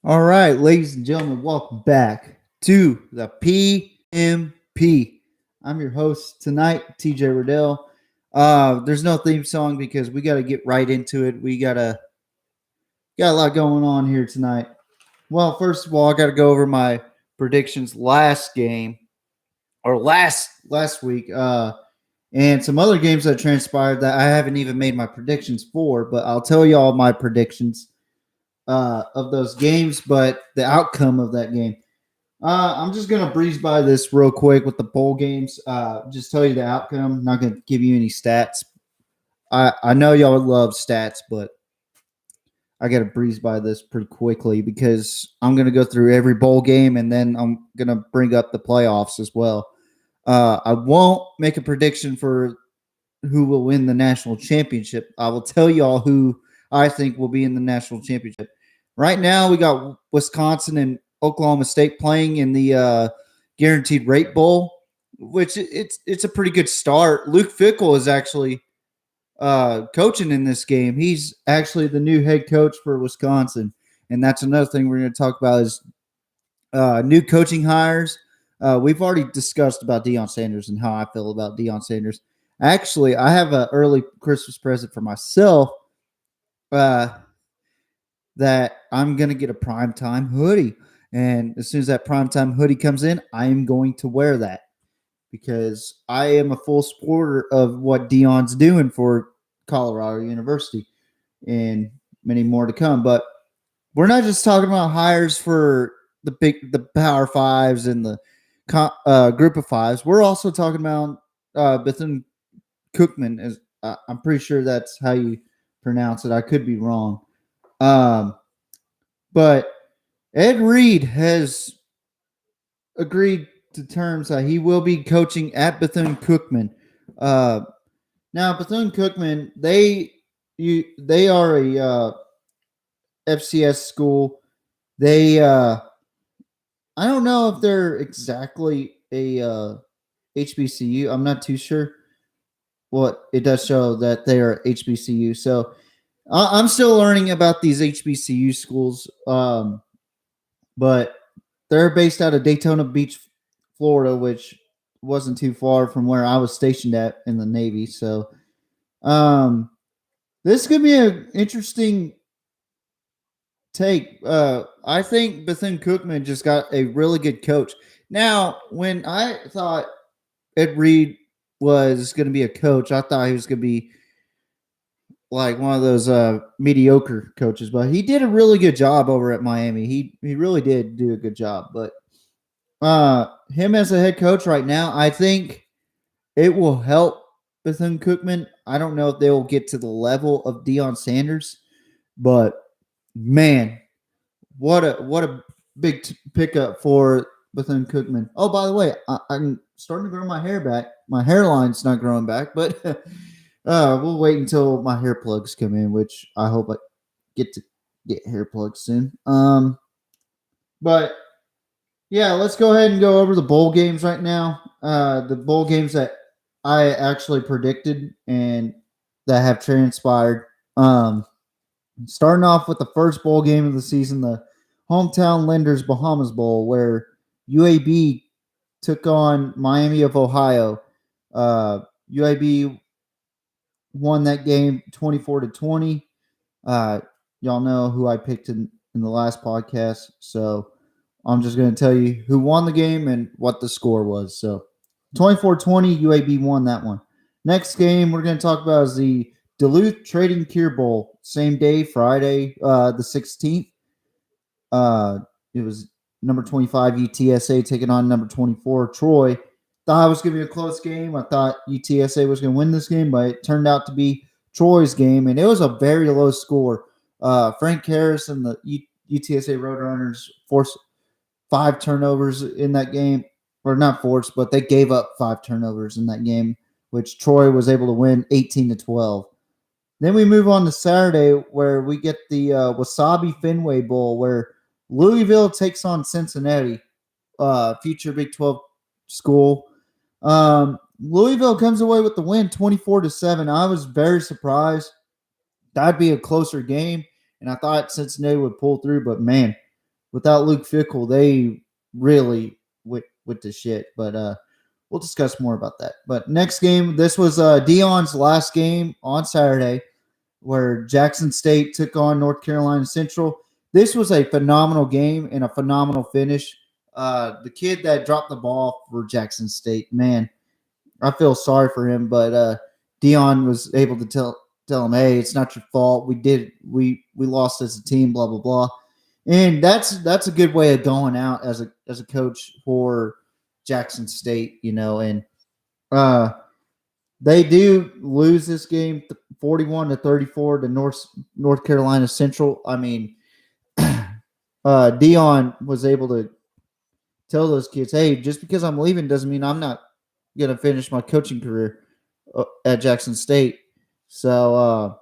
All right, ladies and gentlemen, welcome back to the PMP. I'm your host tonight, TJ Riddell. There's no theme song because we got to get right into it. We got a lot going on here tonight. Well, first of all, I got to go over my predictions last game or last week, and some other games that transpired that I haven't even made my predictions for. But I'll tell you all my predictions of those games, but the outcome of that game. I'm just gonna breeze by this real quick with the bowl games. Just tell you the outcome. Not gonna give you any stats. I know y'all love stats, but I gotta breeze by this pretty quickly because I'm gonna go through every bowl game and then I'm gonna bring up the playoffs as well. I won't make a prediction for who will win the national championship. I will tell y'all who I think will be in the national championship. Right now, we got Wisconsin and Oklahoma State playing in the Guaranteed Rate Bowl, which it's a pretty good start. Luke Fickell is actually coaching in this game. He's actually the new head coach for Wisconsin, and that's another thing we're going to talk about is new coaching hires. We've already discussed about Deion Sanders and how I feel about Deion Sanders. Actually, I have an early Christmas present for myself that I'm going to get a primetime hoodie. And as soon as that primetime hoodie comes in, I am going to wear that because I am a full supporter of what Deion's doing for Colorado University and many more to come. But we're not just talking about hires for the Power Fives and the Group of Fives. We're also talking about Bethune-Cookman. As I'm pretty sure that's how you pronounce it. I could be wrong. But Ed Reed has agreed to terms that he will be coaching at Bethune-Cookman. Now, Bethune-Cookman, they are a FCS school. They I don't know if they're exactly a HBCU. I'm not too sure. Well, it does show that they are HBCU. So I'm still learning about these HBCU schools, but they're based out of Daytona Beach, Florida, which wasn't too far from where I was stationed at in the Navy. So this could be an interesting take. I think Bethune-Cookman just got a really good coach. Now, when I thought Ed Reed was going to be a coach, I thought he was going to be like one of those mediocre coaches, but he did a really good job over at Miami. He really did do a good job. But him as a head coach right now, I think it will help Bethune-Cookman. I don't know if they will get to the level of Deion Sanders, but man, what a big pickup for Bethune-Cookman. Oh, by the way, I'm starting to grow my hair back. My hairline's not growing back, but we'll wait until my hair plugs come in, which I hope I get to get hair plugs soon. But yeah, let's go ahead and go over the bowl games right now. The bowl games that I actually predicted and that have transpired. Starting off with the first bowl game of the season, the Hometown Lenders Bahamas Bowl, where UAB took on Miami of Ohio. UAB won that game 24-20. Y'all know who I picked in the last podcast, so I'm just going to tell you who won the game and what the score was. So 24-20, UAB won that one. Next game we're going to talk about is the Duluth Trading Cure Bowl, same day, Friday, the 16th. It was number 25 UTSA taking on number 24 Troy. Thought it was going to be a close game. I thought UTSA was going to win this game, but it turned out to be Troy's game, and it was a very low score. Frank Harris and the UTSA Roadrunners forced 5 turnovers in that game, or not forced, but they gave up 5 turnovers in that game, which Troy was able to win 18-12. Then we move on to Saturday, where we get the Wasabi Fenway Bowl, where Louisville takes on Cincinnati, future Big 12 school. Louisville comes away with the win 24-7. I was very surprised. That'd be a closer game, and I thought Cincinnati would pull through, but man, without Luke Fickell, they really went to shit. But we'll discuss more about that. But next game, this was Dion's last game on Saturday, where Jackson State took on North Carolina Central. This was a phenomenal game and a phenomenal finish. The kid that dropped the ball for Jackson State, man, I feel sorry for him, but Dion was able to tell him, "Hey, it's not your fault. We lost as a team, blah blah blah." And that's a good way of going out as a coach for Jackson State, and uh, they do lose this game 41-34 to North Carolina Central. I mean, Dion was able to tell those kids, "Hey, just because I'm leaving doesn't mean I'm not gonna finish my coaching career at Jackson State." So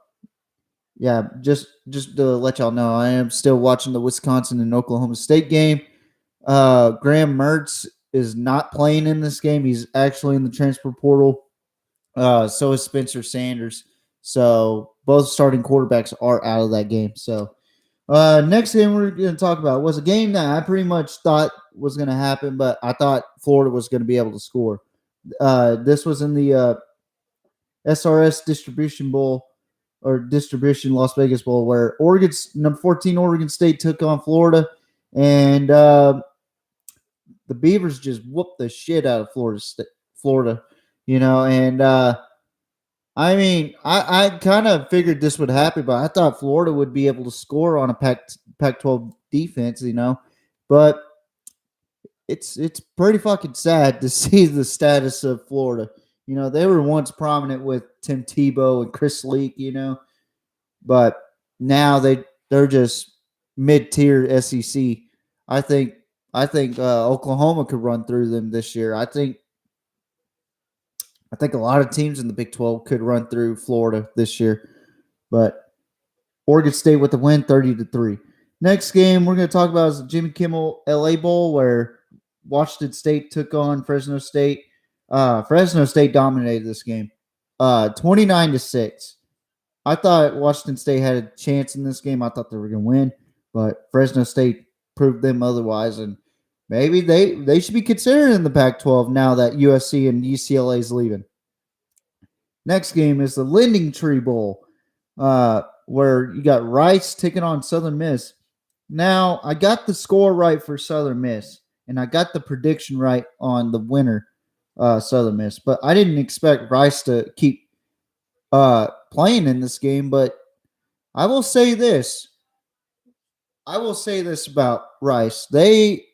yeah, just to let y'all know, I am still watching the Wisconsin and Oklahoma State game. Graham Mertz is not playing in this game. He's actually in the transfer portal. So is Spencer Sanders. So both starting quarterbacks are out of that game. So next game we're going to talk about was a game that I pretty much thought was going to happen, but I thought Florida was going to be able to score. This was in the SRS Distribution Bowl or Distribution Las Vegas Bowl, where number 14 Oregon State took on Florida, and the Beavers just whooped the shit out of Florida, and I mean, I kind of figured this would happen, but I thought Florida would be able to score on a Pac-12 defense, but it's pretty fucking sad to see the status of Florida. They were once prominent with Tim Tebow and Chris Leak, but now they're just mid-tier SEC. I think Oklahoma could run through them this year. I think a lot of teams in the Big 12 could run through Florida this year, but Oregon State with the win, 30-3. Next game we're going to talk about is the Jimmy Kimmel LA Bowl, where Washington State took on Fresno State. Fresno State dominated this game, 29-6. I thought Washington State had a chance in this game. I thought they were going to win, but Fresno State proved them otherwise, and maybe they should be considered in the Pac-12 now that USC and UCLA is leaving. Next game is the Lending Tree Bowl, where you got Rice taking on Southern Miss. Now, I got the score right for Southern Miss, and I got the prediction right on the winner, Southern Miss. But I didn't expect Rice to keep playing in this game. But I will say this. About Rice. They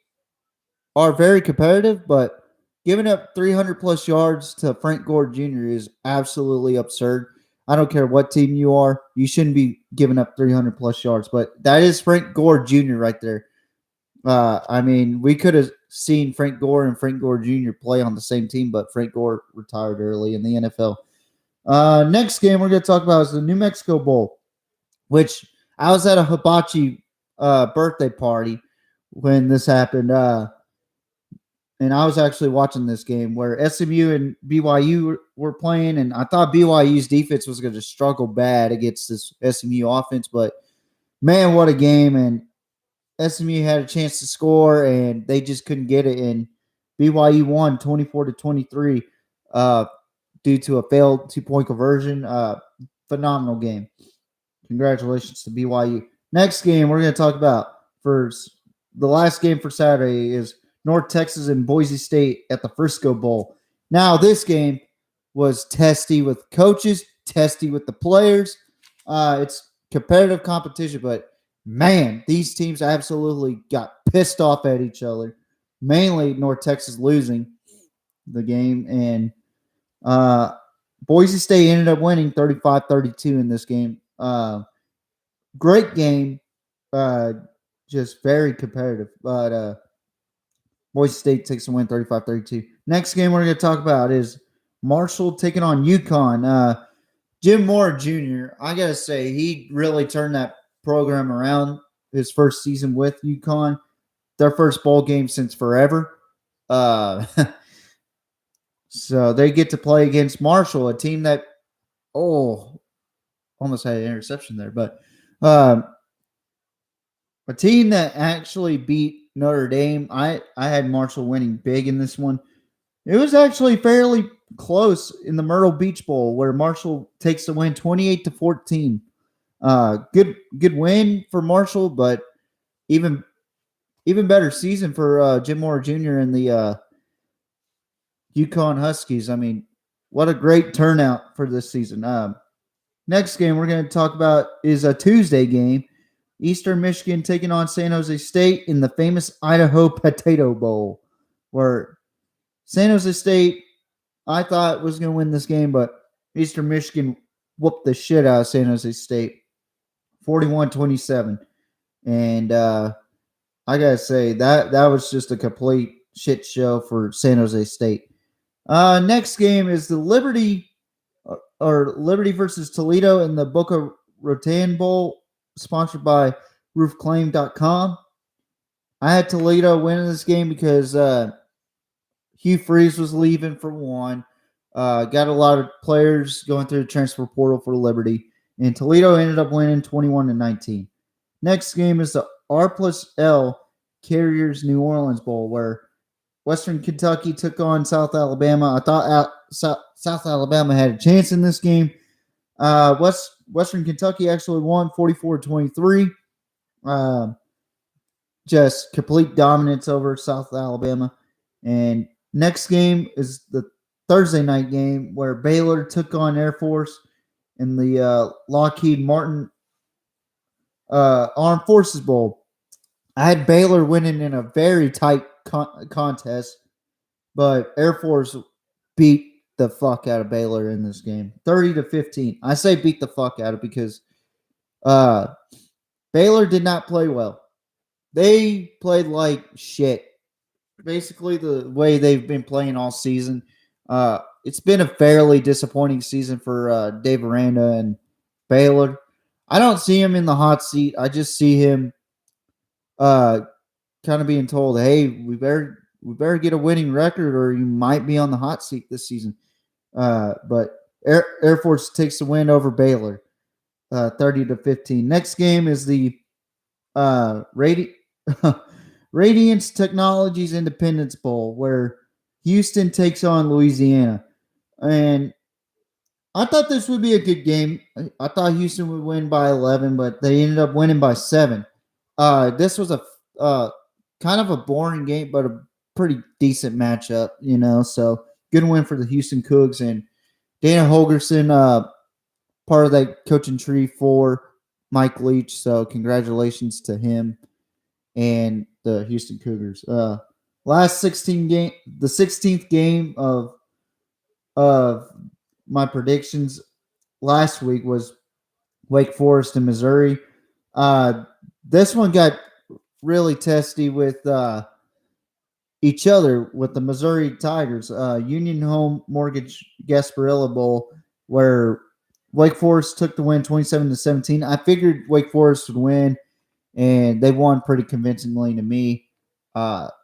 are very competitive, but giving up 300-plus yards to Frank Gore Jr. is absolutely absurd. I don't care what team you are. You shouldn't be giving up 300-plus yards, but that is Frank Gore Jr. right there. I mean, we could have seen Frank Gore and Frank Gore Jr. play on the same team, but Frank Gore retired early in the NFL. Next game we're going to talk about is the New Mexico Bowl, which I was at a hibachi birthday party when this happened. And I was actually watching this game where SMU and BYU were playing, and I thought BYU's defense was going to struggle bad against this SMU offense, but man, what a game. And SMU had a chance to score, and they just couldn't get it, and BYU won 24-23 due to a failed two-point conversion. Phenomenal game. Congratulations to BYU. Next game we're going to talk about for the last game for Saturday is North Texas and Boise State at the Frisco Bowl. Now, this game was testy with coaches, testy with the players. It's competitive competition, but man, these teams absolutely got pissed off at each other. Mainly North Texas losing the game, and Boise State ended up winning 35-32 in this game. Great game, just very competitive, but Boise State takes a win 35-32. Next game we're going to talk about is Marshall taking on UConn. Jim Moore Jr., I got to say, he really turned that program around his first season with UConn. Their first bowl game since forever. So they get to play against Marshall, a team that, almost had an interception there. But A team that actually beat Notre Dame. I had Marshall winning big in this one. It was actually fairly close in the Myrtle Beach Bowl, where Marshall takes the win 28-14. Good win for Marshall, but even even better season for Jim Moore Jr. and the Yukon Huskies. I mean, what a great turnout for this season. Next game we're going to talk about is a Tuesday game. Eastern Michigan taking on San Jose State in the famous Idaho Potato Bowl, where San Jose State, I thought, was going to win this game, but Eastern Michigan whooped the shit out of San Jose State 41-27. And I got to say, that was just a complete shit show for San Jose State. Next game is the Liberty versus Toledo in the Boca Raton Bowl, sponsored by roofclaim.com. I had Toledo winning this game because Hugh Freeze was leaving for one. Got a lot of players going through the transfer portal for Liberty. And Toledo ended up winning 21-19. Next game is the R+L Carriers New Orleans Bowl, where Western Kentucky took on South Alabama. I thought South Alabama had a chance in this game. Western Kentucky actually won 44-23. Just complete dominance over South Alabama. And next game is the Thursday night game where Baylor took on Air Force in the Lockheed Martin Armed Forces Bowl. I had Baylor winning in a very tight contest, but Air Force beat the fuck out of Baylor in this game, 30-15. I say beat the fuck out of because Baylor did not play well. They played like shit. Basically, the way they've been playing all season. It's been a fairly disappointing season for Dave Aranda and Baylor. I don't see him in the hot seat. I just see him kind of being told, hey, we better get a winning record or you might be on the hot seat this season. But Air Force takes the win over Baylor, 30-15. Next game is the Radiance Technologies Independence Bowl, where Houston takes on Louisiana. And I thought this would be a good game. I thought Houston would win by 11, but they ended up winning by 7. This was a kind of a boring game, but a pretty decent matchup, So good win for the Houston Cougs, and Dana Holgerson, part of that coaching tree for Mike Leach. So congratulations to him and the Houston Cougars. Last 16 game, the 16th game of my predictions last week was Wake Forest and Missouri. This one got really testy with each other with the Missouri Tigers. Union Home Mortgage Gasparilla Bowl, where Wake Forest took the win 27-17. I figured Wake Forest would win, and they won pretty convincingly to me.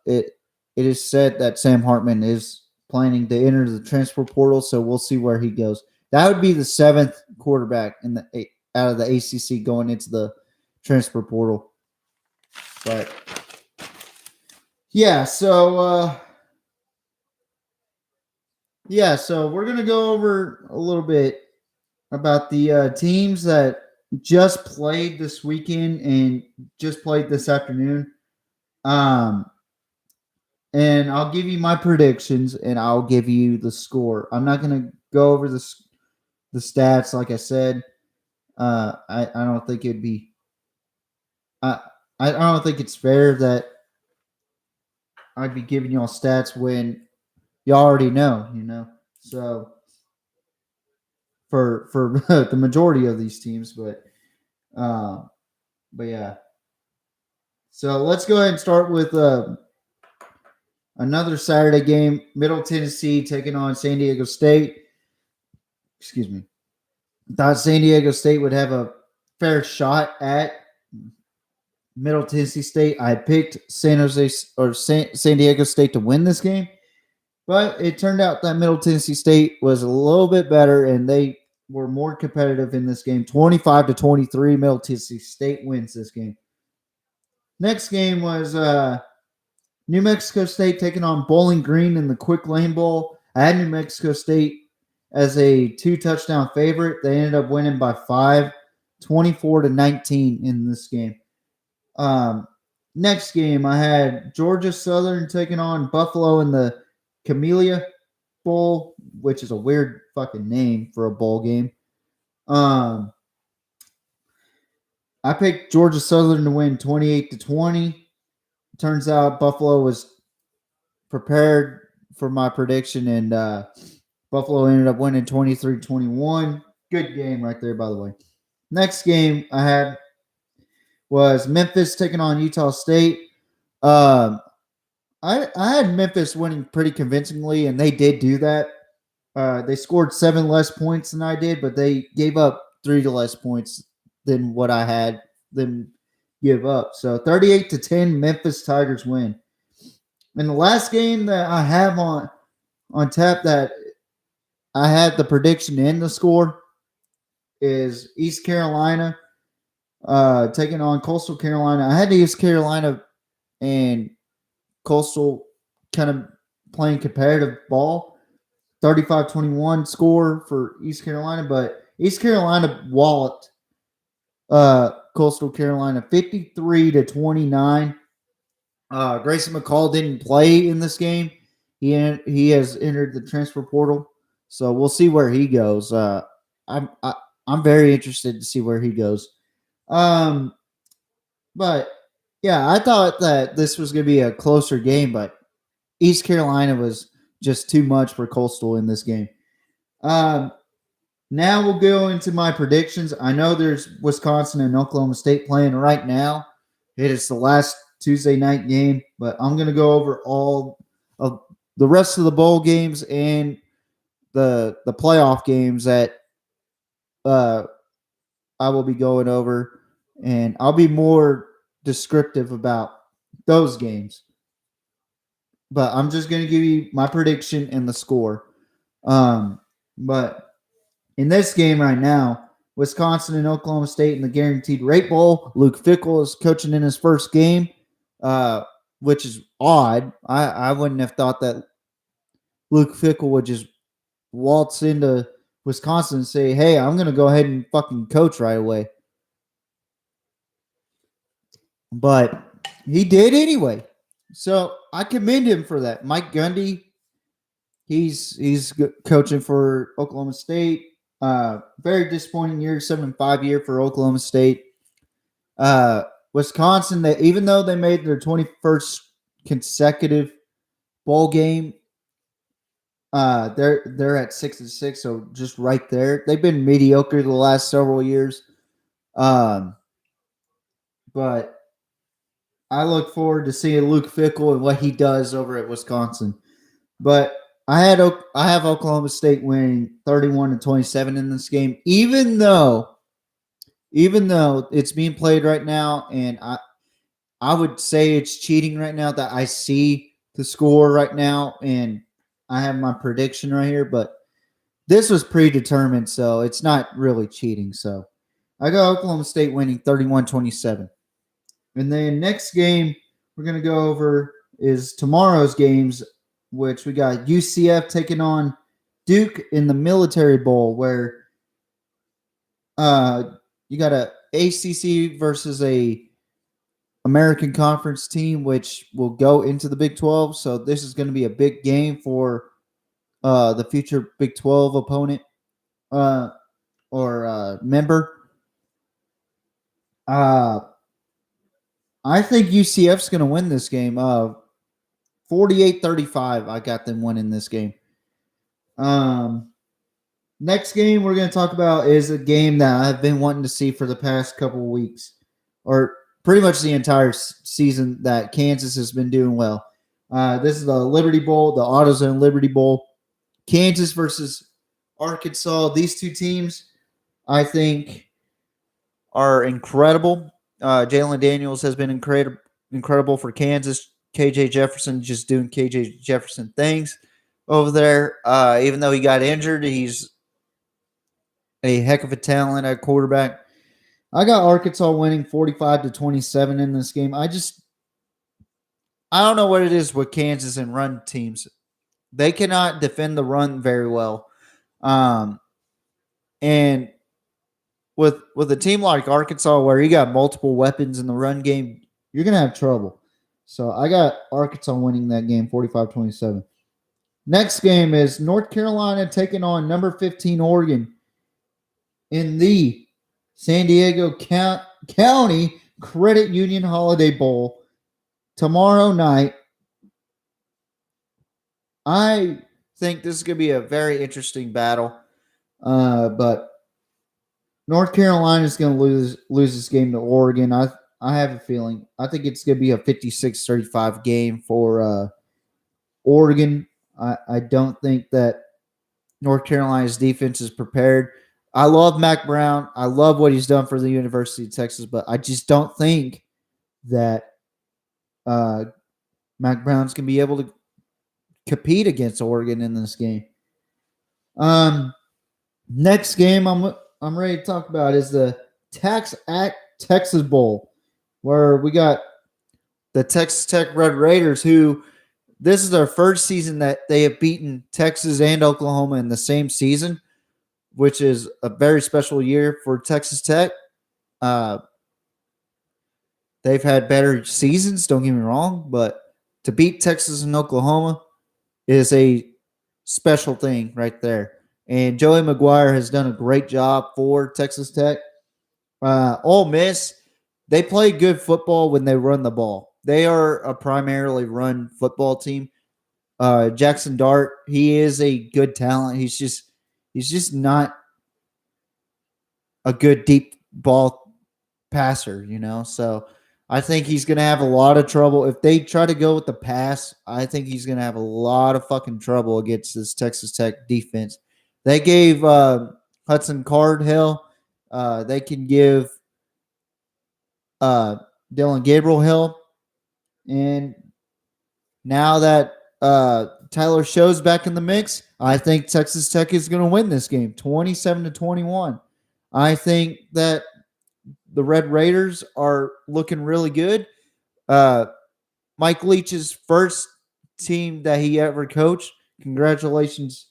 It is said that Sam Hartman is planning to enter the transfer portal, so we'll see where he goes. That would be the 7th quarterback out of the ACC going into the transfer portal. But yeah, so we're gonna go over a little bit about the teams that just played this weekend and just played this afternoon. And I'll give you my predictions, and I'll give you the score. I'm not going to go over the stats, like I said. I don't think it'd be. I don't think it's fair that I'd be giving y'all stats when you already know, So for the majority of these teams, but yeah. So let's go ahead and start with another Saturday game, Middle Tennessee taking on San Diego State. Excuse me. Thought San Diego State would have a fair shot at Middle Tennessee State. I picked San Diego State to win this game, but it turned out that Middle Tennessee State was a little bit better, and they were more competitive in this game. 25-23, Middle Tennessee State wins this game. Next game was New Mexico State taking on Bowling Green in the Quick Lane Bowl. I had New Mexico State as a 2-touchdown favorite. They ended up winning by 5, 24-19 in this game. Next game, I had Georgia Southern taking on Buffalo in the Camellia Bowl, which is a weird fucking name for a bowl game. I picked Georgia Southern to win 28-20. Turns out Buffalo was prepared for my prediction, and Buffalo ended up winning 23-21. Good game right there, by the way. Next game I had was Memphis taking on Utah State. I had Memphis winning pretty convincingly, and they did do that. They scored 7 less points than I did, but they gave up 3 less points than what I had them give up. So 38-10, Memphis Tigers win. And the last game that I have on tap that I had the prediction and the score is East Carolina taking on Coastal Carolina. I had East Carolina and Coastal kind of playing competitive ball. 35-21 score for East Carolina, but East Carolina walloped Coastal Carolina 53-29. Grayson McCall didn't play in this game. He has entered the transfer portal, so we'll see where he goes. I'm very interested to see where he goes. But yeah, I thought that this was going to be a closer game, but East Carolina was just too much for Coastal in this game. Now we'll go into my predictions. I know there's Wisconsin and Oklahoma State playing right now. It is the last Tuesday night game, but I'm going to go over all of the rest of the bowl games and the playoff games that I will be going over, and I'll be more descriptive about those games. But I'm just going to give you my prediction and the score. But in this game right now, Wisconsin and Oklahoma State in the Guaranteed Rate Bowl, Luke Fickell is coaching in his first game, which is odd. I wouldn't have thought that Luke Fickell would just waltz into Wisconsin and say, hey, I'm going to go ahead and fucking coach right away. But he did anyway. So I commend him for that. Mike Gundy, he's coaching for Oklahoma State. Very disappointing year, 7-5 year for Oklahoma State. Wisconsin, that even though they made their 21st consecutive bowl game, they're at 6-6, so just right there. They've been mediocre the last several years. But I look forward to seeing Luke Fickell and what he does over at Wisconsin. But I have Oklahoma State winning 31-27 in this game, even though it's being played right now, and I would say it's cheating right now that I see the score right now, and I have my prediction right here, but this was predetermined, so it's not really cheating. So I got Oklahoma State winning 31-27. And then next game we're going to go over is tomorrow's games, which we got UCF taking on Duke in the Military Bowl, where you got a ACC versus a American Conference team, which will go into the Big 12. So this is going to be a big game for the future Big 12 opponent or member. I think UCF's going to win this game. 48-35. I got them winning this game. Next game we're going to talk about is a game that I've been wanting to see for the past couple of weeks, or pretty much the entire season that Kansas has been doing well. This is the Liberty Bowl, the AutoZone Liberty Bowl. Kansas versus Arkansas. These two teams, I think, are incredible. Jalen Daniels has been incredible for Kansas. KJ Jefferson just doing KJ Jefferson things over there. Even though he got injured, he's a heck of a talent at quarterback. I got Arkansas winning 45-27 in this game. I don't know what it is with Kansas and run teams. They cannot defend the run very well. Um, and with a team like Arkansas where you got multiple weapons in the run game, you're going to have trouble. So I got Arkansas winning that game 45-27. Next game is North Carolina taking on number 15 Oregon in the San Diego County Credit Union Holiday Bowl tomorrow night. I think this is going to be a very interesting battle, but North Carolina is going to lose this game to Oregon. I have a feeling. I think it's going to be a 56-35 game for Oregon. I don't think that North Carolina's defense is prepared. I love Mac Brown. I love what he's done for the University of Texas, but I just don't think that Mac Brown's going to be able to compete against Oregon in this game. Next game I'm ready to talk about is the Tax Act Texas Bowl, where we got the Texas Tech Red Raiders, who this is their first season that they have beaten Texas and Oklahoma in the same season, which is a very special year for Texas Tech. They've had better seasons, don't get me wrong, but to beat Texas and Oklahoma is a special thing right there. And Joey McGuire has done a great job for Texas Tech. Ole Miss, they play good football when they run the ball. They are a primarily run football team. Jackson Dart, he is a good talent. He's just not a good deep ball passer, So I think he's going to have a lot of trouble. If they try to go with the pass, I think he's going to have a lot of fucking trouble against this Texas Tech defense. They gave Hudson Card hell. They can give Dylan Gabriel hell. And now that Tyler Show's back in the mix, I think Texas Tech is going to win this game 27-21. I think that the Red Raiders are looking really good. Mike Leach's first team that he ever coached. Congratulations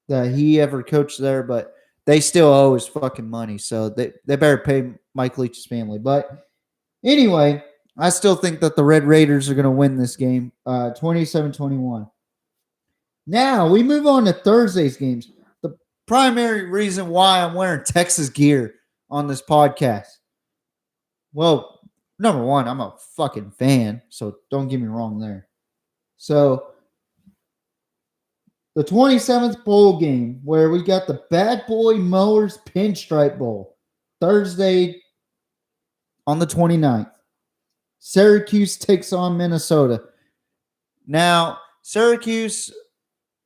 that he ever coached there, but they still owe his fucking money. So they better pay Mike Leach's family. But anyway, I still think that the Red Raiders are going to win this game 27-21. Now we move on to Thursday's games. The primary reason why I'm wearing Texas gear on this podcast. Well, number one, I'm a fucking fan, so don't get me wrong there. So the 27th bowl game where we got the Bad Boy Mowers Pinstripe Bowl Thursday on the 29th. Syracuse takes on Minnesota. Now, Syracuse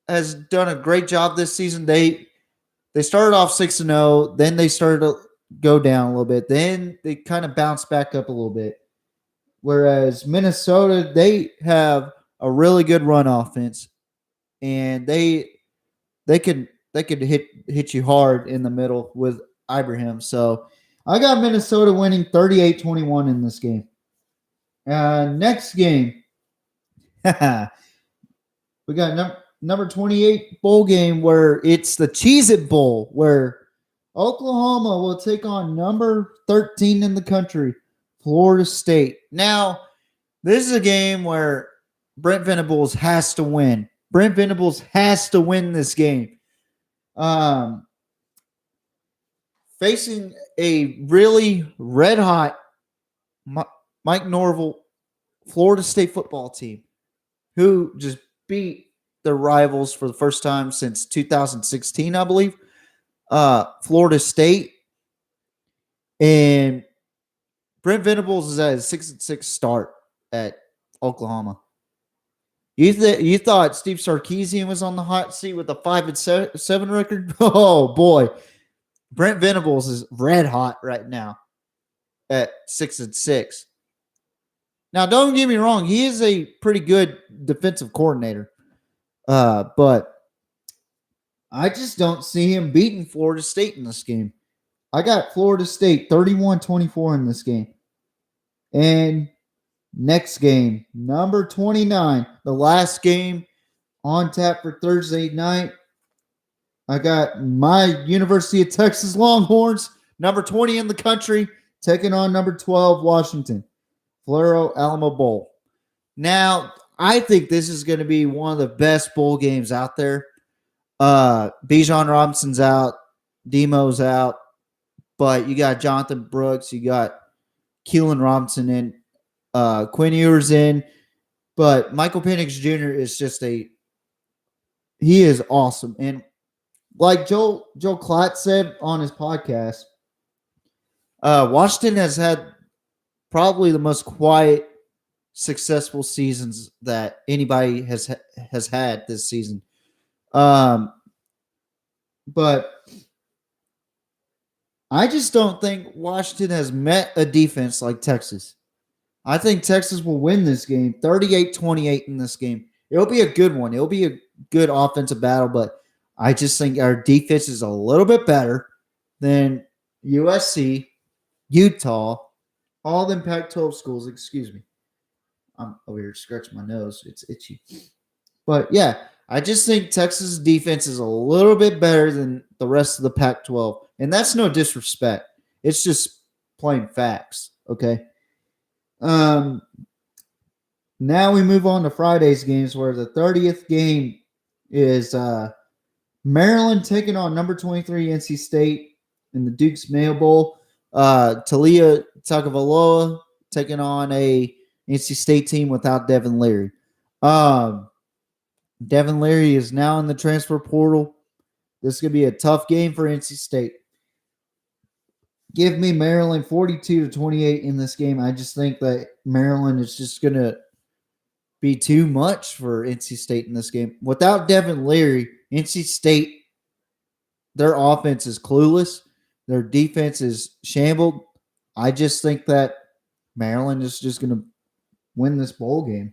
has done a great job this season. They started off 6-0, then they started to go down a little bit. Then they kind of bounced back up a little bit. Whereas Minnesota, they have a really good run offense, and they could hit you hard in the middle with Ibrahim. So I got Minnesota winning 38-21 in this game. Next game, we got number 28 bowl game where it's the Cheez-It Bowl, where Oklahoma will take on number 13 in the country, Florida State. Now, this is a game where Brent Venables has to win. Brent Venables has to win this game. Facing a really red-hot Mike Norvell Florida State football team who just beat their rivals for the first time since 2016, I believe. Florida State. And Brent Venables is at a 6-6 start at Oklahoma. You thought Steve Sarkisian was on the hot seat with a 5-7 record? Oh boy. Brent Venables is red hot right now at 6-6. Now, don't get me wrong, he is a pretty good defensive coordinator. But I just don't see him beating Florida State in this game. I got Florida State 31-24 in this game. And next game, number 29, the last game on tap for Thursday night. I got my University of Texas Longhorns, number 20 in the country, taking on number 12, Washington, Floro Alamo Bowl. Now, I think this is going to be one of the best bowl games out there. Bijan Robinson's out, Demo's out, but you got Jonathan Brooks, you got Keelan Robinson in, Quinn Ewers in, but Michael Penix Jr. is he is awesome. And like Joel Klatt said on his podcast, Washington has had probably the most quiet, successful seasons that anybody has had this season. But I just don't think Washington has met a defense like Texas. I think Texas will win this game 38-28 in this game. It'll be a good one. It'll be a good offensive battle, but I just think our defense is a little bit better than USC, Utah, all them Pac-12 schools. Excuse me. I'm over here scratching my nose. It's itchy. But yeah, I just think Texas' defense is a little bit better than the rest of the Pac-12. And that's no disrespect. It's just plain facts. Okay. Now we move on to Friday's games, where the 30th game is Maryland taking on number 23 NC State in the Duke's Mayo Bowl. Talia Tagovailoa taking on a NC State team without Devin Leary. Devin Leary is now in the transfer portal. This is going to be a tough game for NC State. Give me Maryland 42-28 in this game. I just think that Maryland is just going to be too much for NC State in this game. Without Devin Leary, NC State, their offense is clueless. Their defense is shambled. I just think that Maryland is just going to win this bowl game.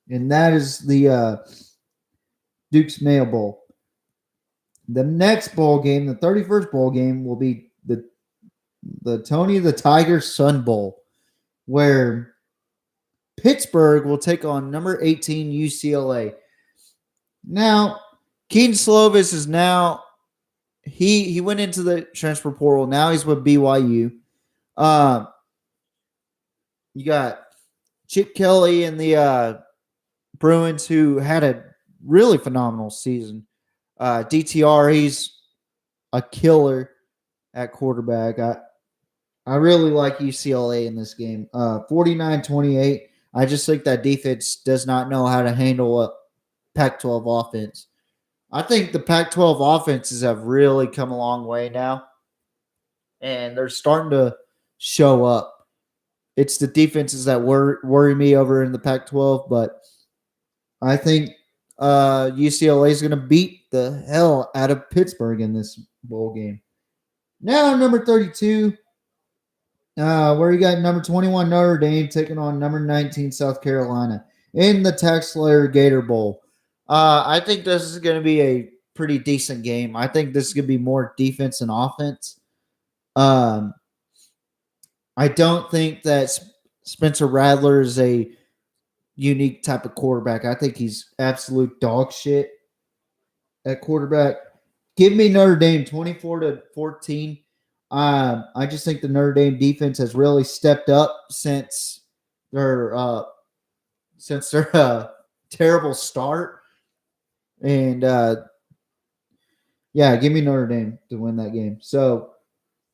And that is the Duke's Mayo Bowl. The next bowl game, the 31st bowl game, will be the Tony the Tiger Sun Bowl, where Pittsburgh will take on number 18 UCLA. Now, Keaton Slovis is now he went into the transfer portal. Now he's with BYU. You got Chip Kelly and the Bruins, who had a really phenomenal season. DTR, he's a killer at quarterback. I really like UCLA in this game. 49-28. I just think that defense does not know how to handle a Pac-12 offense. I think the Pac-12 offenses have really come a long way now, and they're starting to show up. It's the defenses that worry me over in the Pac-12, but I think UCLA is going to beat the hell out of Pittsburgh in this bowl game. Now, number 32, where you got number 21 Notre Dame taking on number 19 South Carolina in the TaxSlayer Gator Bowl. I think this is going to be a pretty decent game. I think this is going to be more defense and offense. I don't think that Spencer Rattler is a unique type of quarterback. I think he's absolute dog shit at quarterback. Give me Notre Dame 24-14. I just think the Notre Dame defense has really stepped up since their terrible start. And yeah, give me Notre Dame to win that game. So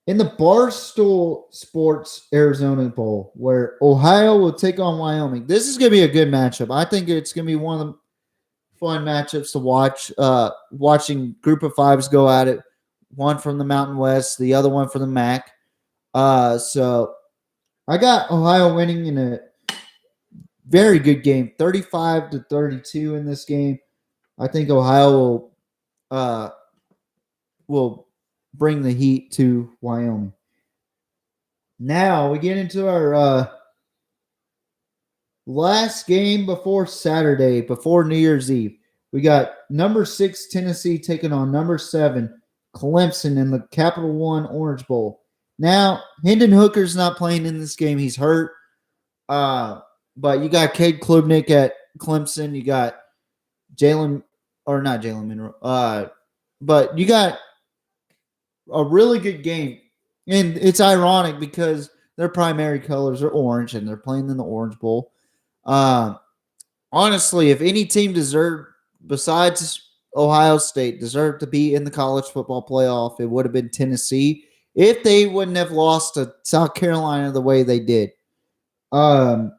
in the Barstool Sports Arizona Bowl, where Ohio will take on Wyoming, this is going to be a good matchup. I think it's going to be one of the fun matchups to watch. Watching group of fives go at it. One from the Mountain West, the other one from the MAC. So I got Ohio winning in a very good game, 35-32 in this game. I think Ohio will bring the heat to Wyoming. Now we get into our last game before Saturday, before New Year's Eve. We got number 6 Tennessee taking on number 7 Clemson in the Capital One Orange Bowl. Now, Hendon Hooker's not playing in this game. He's hurt. But you got Cade Klubnik at Clemson. You got Jalen, or not Jalen Monroe. But you got a really good game. And it's ironic because their primary colors are orange and they're playing in the Orange Bowl. Honestly, if any team deserved, besides Ohio State, deserved to be in the college football playoff, it would have been Tennessee if they wouldn't have lost to South Carolina the way they did. But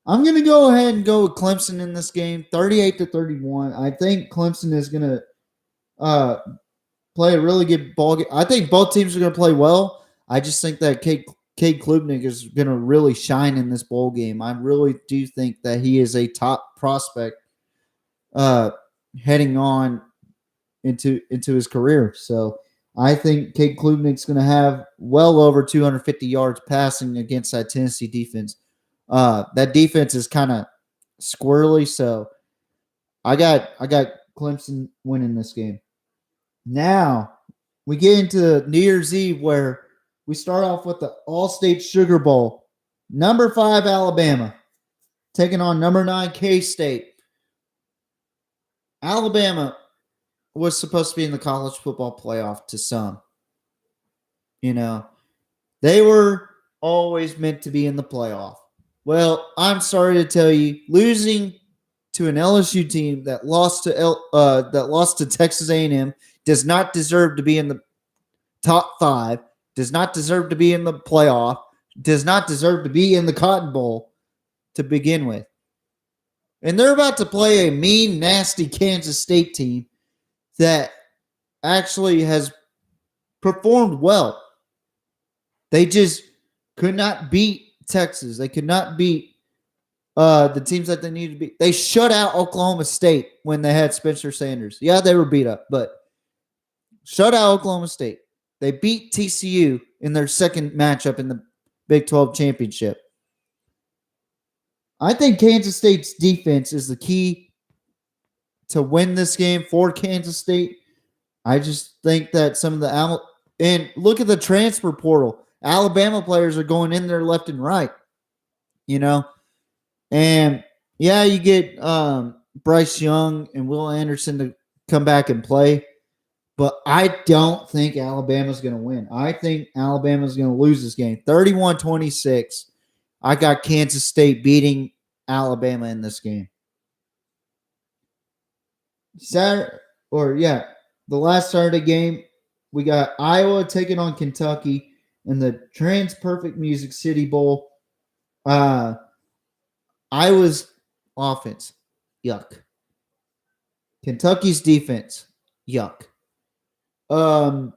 I'm going to go ahead and go with Clemson in this game, 38-31. I think Clemson is going to play a really good ball game. I think both teams are going to play well. I just think that Cade Klubnik is going to really shine in this bowl game. I really do think that he is a top prospect heading on into his career. So I think Cade Klubnik's going to have well over 250 yards passing against that Tennessee defense. That defense is kind of squirrely, so I got Clemson winning this game. Now we get into New Year's Eve, where we start off with the All-State Sugar Bowl. Number 5 Alabama taking on number 9 K-State. Alabama was supposed to be in the college football playoff to some. You know, they were always meant to be in the playoff. Well, I'm sorry to tell you, losing to an LSU team that lost to Texas A&M does not deserve to be in the top 5, does not deserve to be in the playoff, does not deserve to be in the Cotton Bowl to begin with. And they're about to play a mean, nasty Kansas State team that actually has performed well. They just could not beat Texas. They could not beat the teams that they needed to beat. They shut out Oklahoma State when they had Spencer Sanders. Yeah, they were beat up, but shut out Oklahoma State. They beat TCU in their second matchup in the Big 12 championship. I think Kansas State's defense is the key to win this game for Kansas State. I just think that some of the and look at the transfer portal. Alabama players are going in there left and right, you know. And yeah, you get Bryce Young and Will Anderson to come back and play. But I don't think Alabama's going to win. I think Alabama's going to lose this game. 31-26. I got Kansas State beating Alabama in this game. The last Saturday game, we got Iowa taking on Kentucky in the Trans-Perfect Music City Bowl. Iowa's offense, yuck. Kentucky's defense, yuck. Will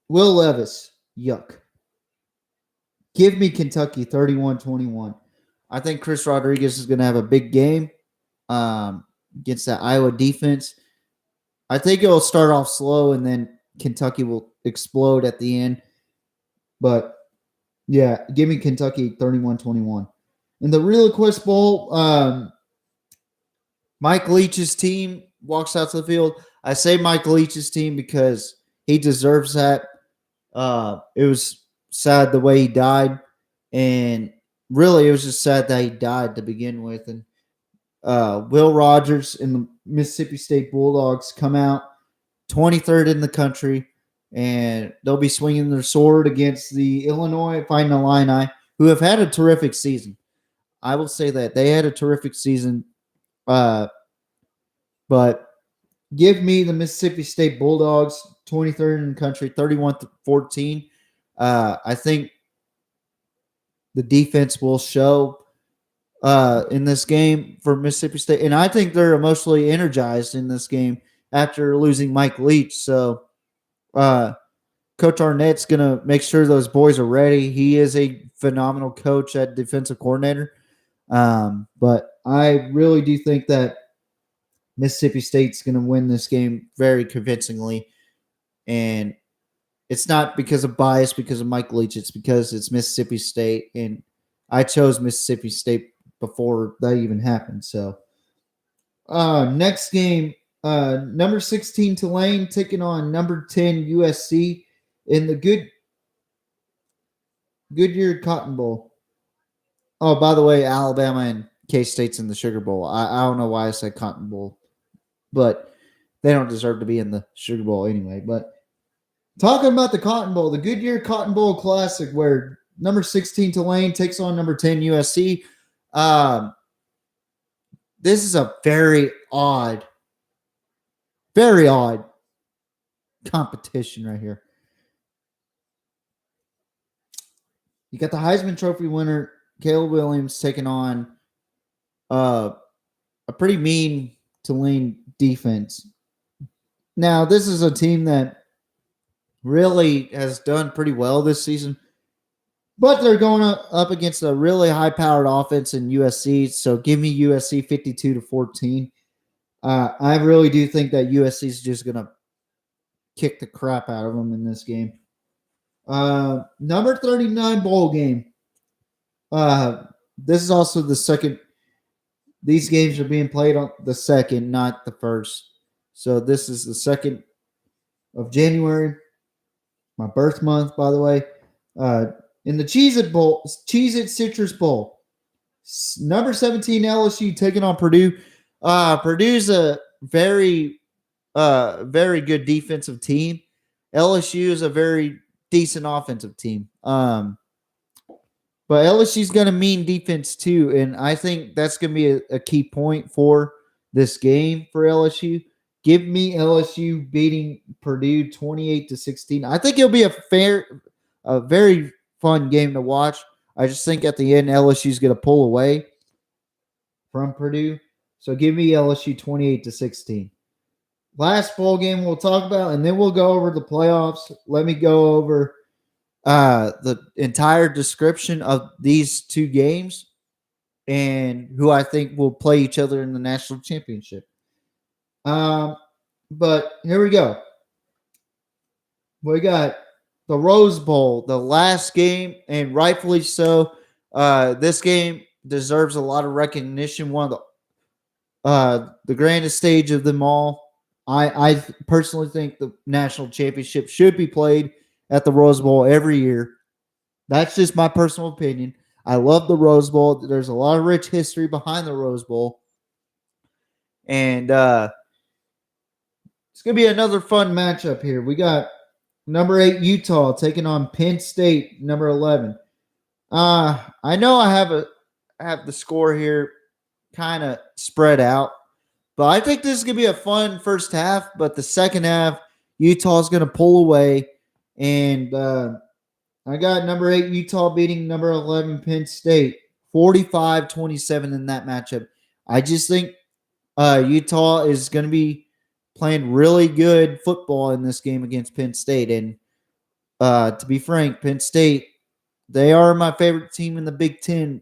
Levis, yuck. Give me Kentucky 31-21. I think Chris Rodriguez is going to have a big game against that Iowa defense. I think it'll start off slow and then Kentucky will explode at the end. But, yeah, give me Kentucky 31-21. In the Real Quest Bowl, Mike Leach's team walks out to the field. I say Mike Leach's team because he deserves that. It was sad the way he died, and really it was just sad that he died to begin with. And Will Rogers and the Mississippi State Bulldogs come out 23rd in the country, and they'll be swinging their sword against the Illinois Fighting Illini, who have had a terrific season. I will say that they had a terrific season, but give me the Mississippi State Bulldogs 23rd in the country, 31-14. I think the defense will show in this game for Mississippi State. And I think they're emotionally energized in this game after losing Mike Leach. So Coach Arnett's going to make sure those boys are ready. He is a phenomenal coach at defensive coordinator. But I really do think that Mississippi State's going to win this game very convincingly. And it's not because of bias, because of Mike Leach. It's because it's Mississippi State, and I chose Mississippi State before that even happened. So, next game, Number 16 Tulane taking on number 10 USC in the Goodyear Cotton Bowl. Oh, by the way, Alabama and K-State's in the Sugar Bowl. I don't know why I said Cotton Bowl, but they don't deserve to be in the Sugar Bowl anyway. But talking about the Cotton Bowl, the Goodyear Cotton Bowl Classic, where number 16 Tulane takes on number 10 USC. This is a very odd competition right here. You got the Heisman Trophy winner, Caleb Williams, taking on a pretty mean Tulane defense. Now, this is a team that really has done pretty well this season, but they're going up against a really high-powered offense in USC, so give me USC 52-14. I really do think that USC is just going to kick the crap out of them in this game. Number 39 bowl game. This is also the second. These games are being played on the second, not the first. So this is the 2nd of January, my birth month, by the way. In the Cheez-It Bowl, Cheez-It Citrus Bowl, number 17 LSU taking on Purdue. Purdue's a very good defensive team. LSU is a very decent offensive team. But LSU's going to mean defense too, and I think that's going to be a key point for this game for LSU. Give me LSU beating Purdue 28-16. I think it'll be a very fun game to watch. I just think at the end LSU's going to pull away from Purdue. So give me LSU 28-16. Last bowl game we'll talk about, and then we'll go over the playoffs. Let me go over the entire description of these two games and who I think will play each other in the national championship. But here we go. We got the Rose Bowl, the last game, and rightfully so. This game deserves a lot of recognition. One of the grandest stage of them all. I personally think the national championship should be played at the Rose Bowl every year. That's just my personal opinion. I love the Rose Bowl. There's a lot of rich history behind the Rose Bowl. And it's going to be another fun matchup here. We got number 8 Utah taking on Penn State, number 11. I know I have the score here kind of spread out, but I think this is going to be a fun first half, but the second half, Utah is going to pull away. And I got number 8 Utah beating number 11 Penn State 45-27 in that matchup. I just think Utah is going to be playing really good football in this game against Penn State. And to be frank, Penn State, they are my favorite team in the Big Ten.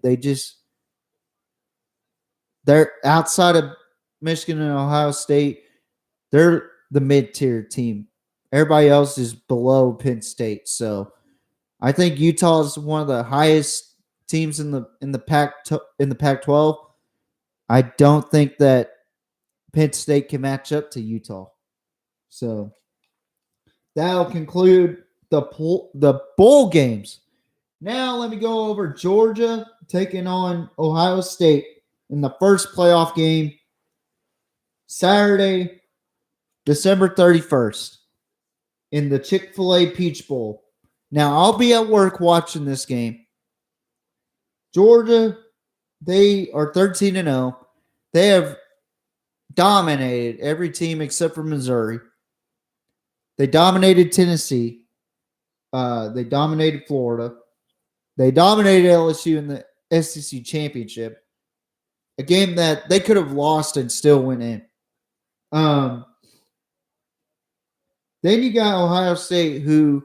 They're outside of Michigan and Ohio State. They're the mid-tier team. Everybody else is below Penn State. So I think Utah is one of the highest teams in the Pac-12. I don't think that Penn State can match up to Utah. So that'll conclude the bowl games. Now let me go over Georgia taking on Ohio State in the first playoff game Saturday, December 31st in the Chick-fil-A Peach Bowl. Now, I'll be at work watching this game. Georgia, they are 13-0. They have dominated every team except for Missouri. They dominated Tennessee. They dominated Florida. They dominated LSU in the SEC championship, a game that they could have lost and still went in. Then you got Ohio State, who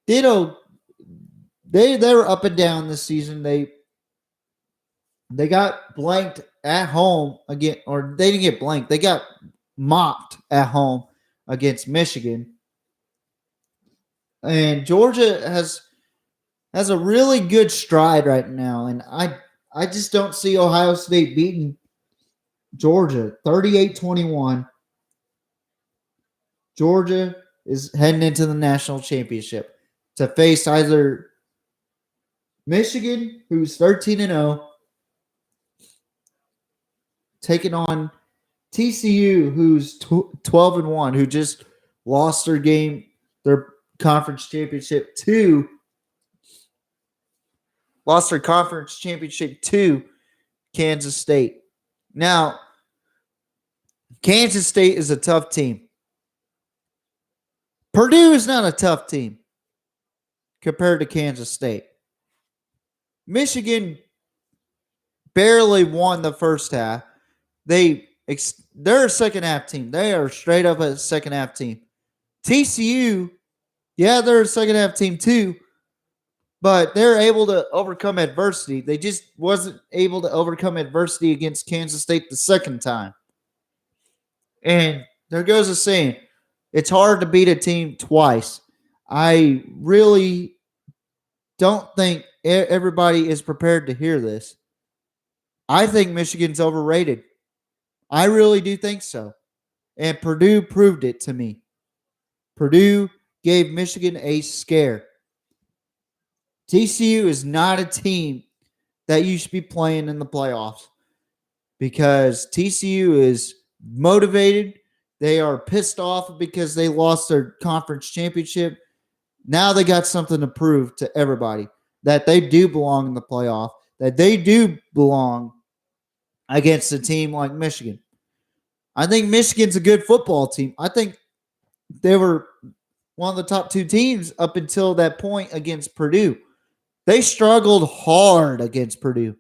they were up and down this season. They got blanked at home again, or they didn't get blanked. They got mopped at home against Michigan. And Georgia has a really good stride right now, and I just don't see Ohio State beating Georgia, 38-21. Georgia is heading into the national championship to face either Michigan, who's 13-0, taking on TCU, who's 12-1, who just lost their conference championship to Kansas State. Now, Kansas State is a tough team. Purdue is not a tough team compared to Kansas State. Michigan barely won the first half. They're a second half team. They are straight up a second half team. TCU, yeah, they're a second half team too, but they're able to overcome adversity. They just wasn't able to overcome adversity against Kansas State the second time. And there goes a saying, it's hard to beat a team twice. I really don't think everybody is prepared to hear this. I think Michigan's overrated. I really do think so. And Purdue proved it to me. Purdue gave Michigan a scare. TCU is not a team that you should be playing in the playoffs because TCU is motivated. They are pissed off because they lost their conference championship. Now they got something to prove to everybody that they do belong in the playoff, that they do belong against a team like Michigan. I think Michigan's a good football team. I think they were one of the top two teams up until that point against Purdue. They struggled hard against Purdue.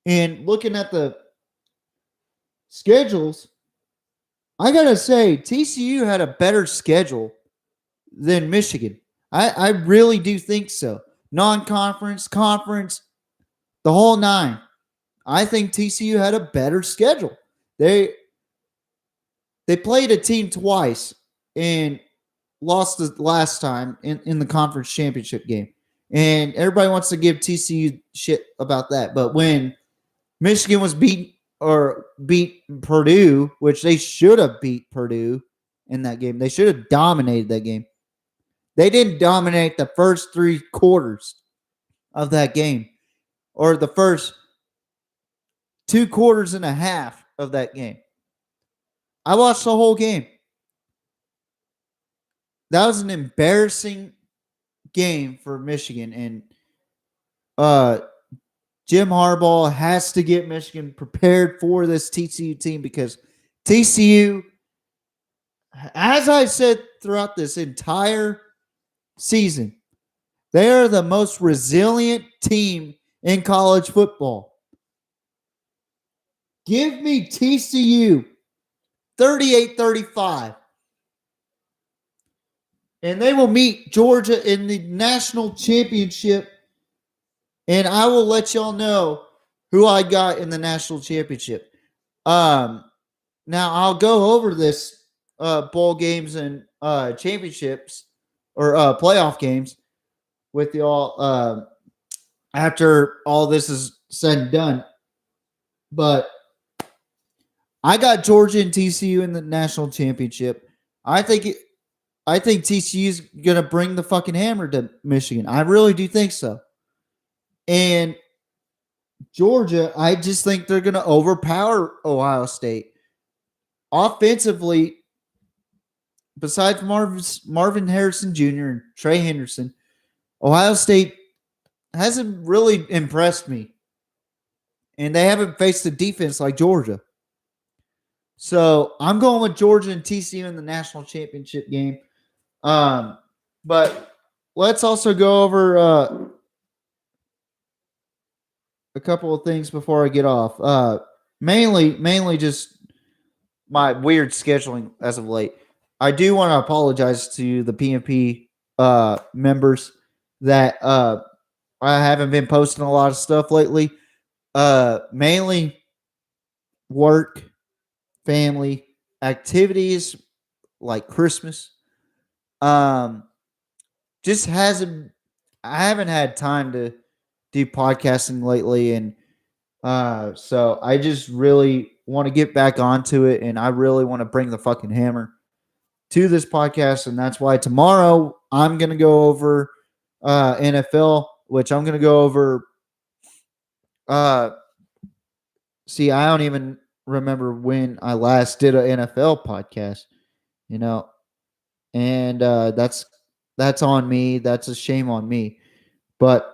And looking at the schedules, I got to say, TCU had a better schedule than Michigan. I really do think so. Non-conference, conference, the whole nine. I think TCU had a better schedule. They played a team twice and lost the last time in the conference championship game. And everybody wants to give TCU shit about that. But when Michigan was beat Purdue, which they should have beat Purdue in that game. They should have dominated that game. They didn't dominate the first 3 quarters of that game or the first 2 quarters and a half of that game. I watched the whole game. That was an embarrassing game for Michigan, and Jim Harbaugh has to get Michigan prepared for this TCU team because TCU, as I said throughout this entire season, they are the most resilient team in college football. Give me TCU 38-35. And they will meet Georgia in the national championship. And I will let y'all know who I got in the national championship. Now I'll go over this bowl games and championships or playoff games with y'all after all this is said and done. But I got Georgia and TCU in the national championship. I think TCU is gonna bring the fucking hammer to Michigan. I really do think so. And Georgia, I just think they're gonna overpower Ohio State offensively. Besides Marvin Harrison Jr. and Trey Henderson, Ohio State hasn't really impressed me, and they haven't faced a defense like Georgia. So I'm going with Georgia and TCU in the national championship game. But let's also go over a couple of things before I get off. Mainly just my weird scheduling as of late. I do want to apologize to the PMP members that I haven't been posting a lot of stuff lately. Mainly work, family, activities like Christmas. Just I haven't had time to do podcasting lately, and So I just really want to get back onto it, and I really want to bring the fucking hammer to this podcast, and that's why tomorrow I'm gonna go over NFL, which I'm gonna go over. Uh, See, I don't even remember when I last did an NFL podcast, you know, and that's on me. That's a shame on me. But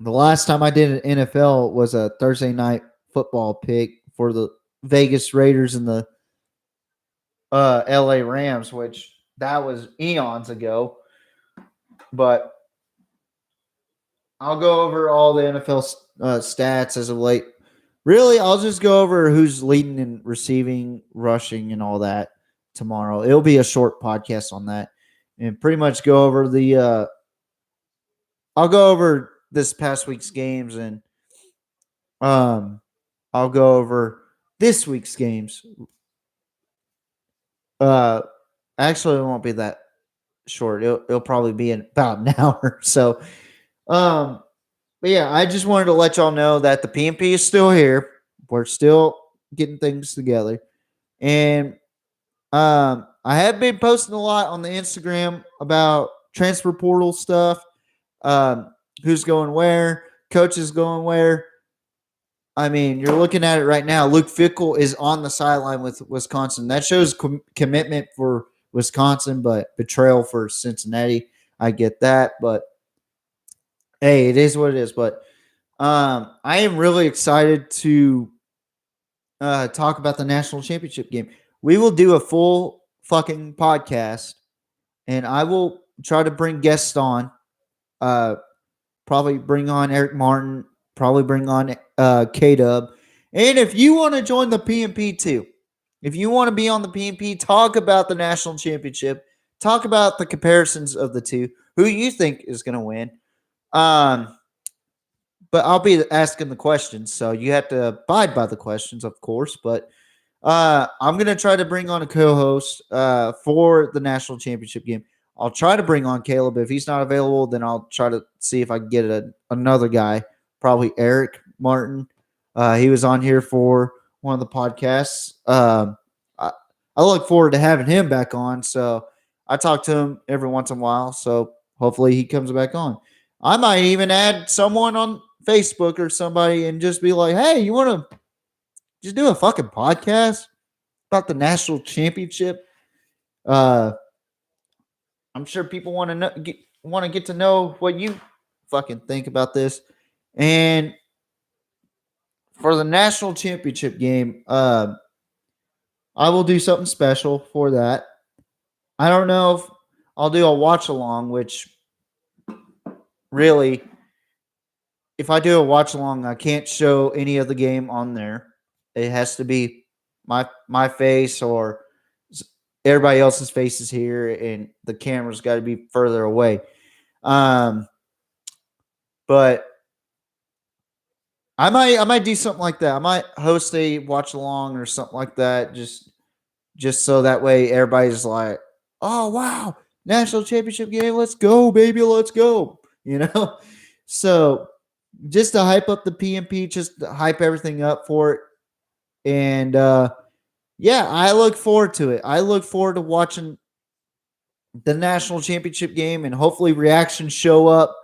the last time I did an NFL was a Thursday night football pick for the Vegas Raiders and the LA Rams, which that was eons ago. But I'll go over all the NFL stats as of late. Really, I'll just go over who's leading and receiving, rushing, and all that tomorrow. It'll be a short podcast on that, and pretty much go over the. I'll go over this past week's games, and um, I'll go over this week's games. Uh, Actually, it won't be that short. It'll probably be in about an hour. So, but yeah, I just wanted to let y'all know that the PMP is still here. We're still getting things together, and I have been posting a lot on the Instagram about transfer portal stuff. Um, who's going where? Coaches going where? I mean, you're looking at it right now. Luke Fickell is on the sideline with Wisconsin. That shows commitment for Wisconsin, but betrayal for Cincinnati. I get that, but hey, it is what it is. But I am really excited to talk about the national championship game. We will do a full fucking podcast, and I will try to bring guests on. Uh, Probably bring on Eric Martin. Probably bring on K Dub. And if you want to join the PMP too, if you want to be on the PMP, talk about the national championship, talk about the comparisons of the two, who you think is going to win. But I'll be asking the questions, so you have to abide by the questions, of course. But I'm gonna try to bring on a co-host for the national championship game. I'll try to bring on Caleb. If he's not available, then I'll try to see if I can get another guy, probably Eric Martin. He was on here for one of the podcasts. I look forward to having him back on. So I talk to him every once in a while. So hopefully he comes back on. I might even add someone on Facebook or somebody and just be like, hey, you want to just do a fucking podcast about the national championship? I'm sure people want to know, get to know what you fucking think about this. And for the national championship game, I will do something special for that. I don't know if I'll do a watch along, which really, if I do a watch along, I can't show any of the game on there. It has to be my face or everybody else's faces here, and the camera's got to be further away. But I might do something like that. I might host a watch along or something like that, just so that way everybody's like, oh wow, national championship game, let's go, baby, let's go. So just to hype up the PMP, just to hype everything up for it. And yeah, I look forward to it. I look forward to watching the national championship game, and hopefully reactions show up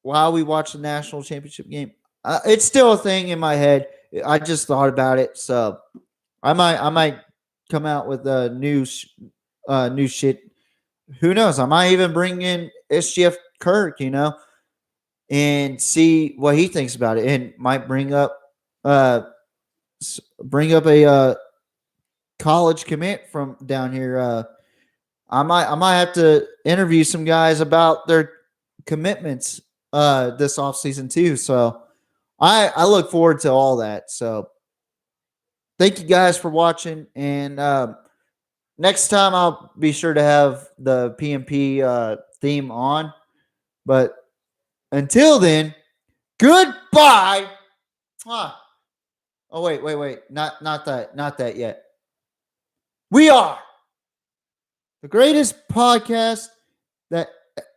while we watch the national championship game. It's still a thing in my head. I just thought about it, so I might come out with a new shit. Who knows? I might even bring in SGF Kirk, and see what he thinks about it, and might bring up a college commit from down here. I might have to interview some guys about their commitments this offseason too. So I look forward to all that. So thank you guys for watching, and next time I'll be sure to have the PMP theme on. But until then, goodbye. Oh wait, not that yet. We are the greatest podcast that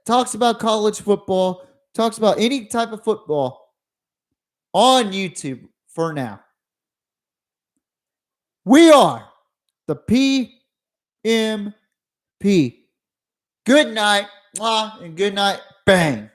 talks about college football, talks about any type of football on YouTube for now. We are the PMP. Good night, and good night, bang.